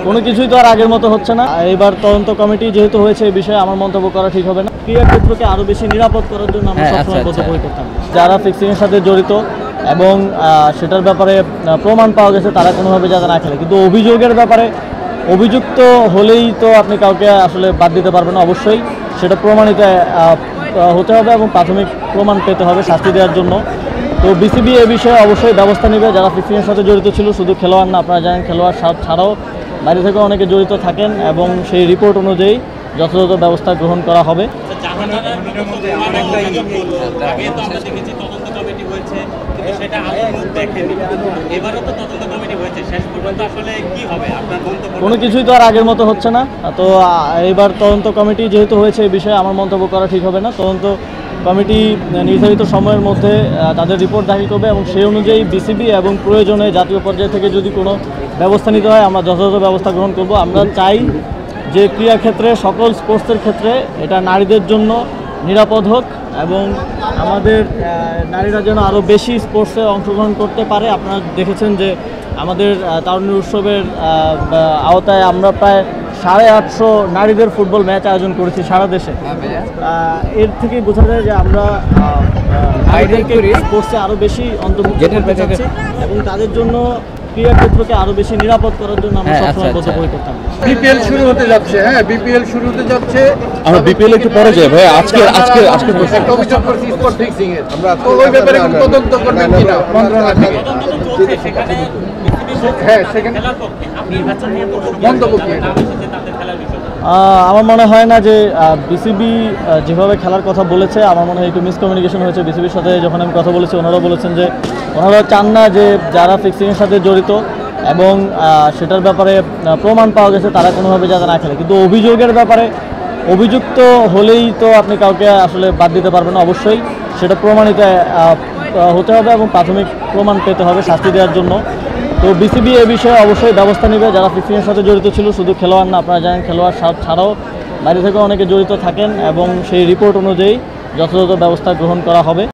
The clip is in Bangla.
কোনো কিছুই তো আর আগের মতো হচ্ছে না। এবার তদন্ত কমিটি যেহেতু হয়েছে এই বিষয়ে আমার মন্তব্য করা ঠিক হবে না। ক্রীড়া ক্ষেত্রকে আরো বেশি নিরাপদ করার জন্য আমরা সবসময় বদ্ধপরিকর থাকবো। যারা ফিক্সিং এর সাথে জড়িত এবং সেটার ব্যাপারে প্রমাণ পাওয়া গেছে তারা কোনোভাবে যাতে না খেলে, কিন্তু অভিযোগের ব্যাপারে অভিযুক্ত হলেই তো আপনি কাউকে আসলে বাদ দিতে পারবেন না। অবশ্যই সেটা প্রমাণিত হতে হবে এবং প্রাথমিক প্রমাণ পেতে হবে শাস্তি দেওয়ার জন্য। তো বিসিবি এ বিষয়ে অবশ্যই ব্যবস্থা নেবে। যারা ফিক্সিংয়ের সাথে জড়িত ছিল, শুধু খেলোয়াড় না, আপনারা জানেন খেলোয়াড় ছাড়াও বাইরে থেকে অনেকে জড়িত থাকেন এবং সেই রিপোর্ট অনুযায়ী যথাযথ ব্যবস্থা গ্রহণ করা হবে। কোনো কিছুই তো আর আগের মতো হচ্ছে না। তো এবার তদন্ত কমিটি যেহেতু হয়েছে এই বিষয়ে আমার মন্তব্য করা ঠিক হবে না। তদন্ত কমিটি নির্ধারিত সময়ের মধ্যে তাদের রিপোর্ট দাখিল করবে এবং সেই অনুযায়ী বিসিবি এবং প্রয়োজনে জাতীয় পর্যায় থেকে যদি কোনো ব্যবস্থা নিতে হয় আমরা যথাযথ ব্যবস্থা গ্রহণ করব। আমরা চাই যে ক্রীড়া ক্ষেত্রে, সকল স্পোর্টসের ক্ষেত্রে এটা নারীদের জন্য নিরাপদ হোক এবং আমাদের নারীরা যেন আরও বেশি স্পোর্টসে অংশগ্রহণ করতে পারে। আপনারা দেখেছেন যে আমাদের তারুণ্য উৎসবের আওতায় আমরা প্রায় 850 নারীদের ফুটবল ম্যাচ আয়োজন করেছি সারা দেশে। এর থেকে বোঝা যায় যে আমরা নারীদেরকে স্পোর্টসে আরও বেশি অন্তর্ভুক্ত করতে চাচ্ছি এবং তাদের জন্য ক্রীড়া ক্ষেত্রকে আরো বেশি নিরাপদ করার জন্য আমরা সবসময় বদ্ধপরিকর থাকবো। বিপিএল শুরু হতে যাচ্ছে, বিপিএল শুরু হতে যাচ্ছে। আমরা বিপিএল একটু পরে যাই ভাই। আজকে একটা অভিযোগ করছি স্পট ফিক্সিং এর। আমরা তো ওই ব্যাপারে কোনো তদন্ত করবেন কিনা মন্ত্রণালয় থেকে? হ্যাঁ, সেখানে মন্তব্য কি? আমার মনে হয় না যে বিসিবি যেভাবে খেলার কথা বলেছে, আমার মনে হয় একটু মিসকমিউনিকেশন হয়েছে। বিসিবির সাথে যখন আমি কথা বলেছি ওনারাও বলেছেন যে ওনারা চান না যে যারা ফিক্সিংয়ের সাথে জড়িত এবং সেটার ব্যাপারে প্রমাণ পাওয়া গেছে তারা কোনোভাবে যাতে না খেলে, কিন্তু অভিযোগের ব্যাপারে অভিযুক্ত হলেই তো আপনি কাউকে আসলে বাদ দিতে পারবেন না। অবশ্যই সেটা প্রমাণিত হতে হবে এবং প্রাথমিক প্রমাণ পেতে হবে শাস্তি দেওয়ার জন্য। তো বিসিবি এ বিষয়ে অবশ্যই ব্যবস্থা নেবে। যারা ফিক্সিংয়ের সাথে জড়িত ছিল, শুধু খেলোয়াড় না, আপনারা জানেন খেলোয়াড় ছাড়াও বাইরে থেকে অনেকে জড়িত থাকেন এবং সেই রিপোর্ট অনুযায়ী যথাযথ ব্যবস্থা গ্রহণ করা হবে।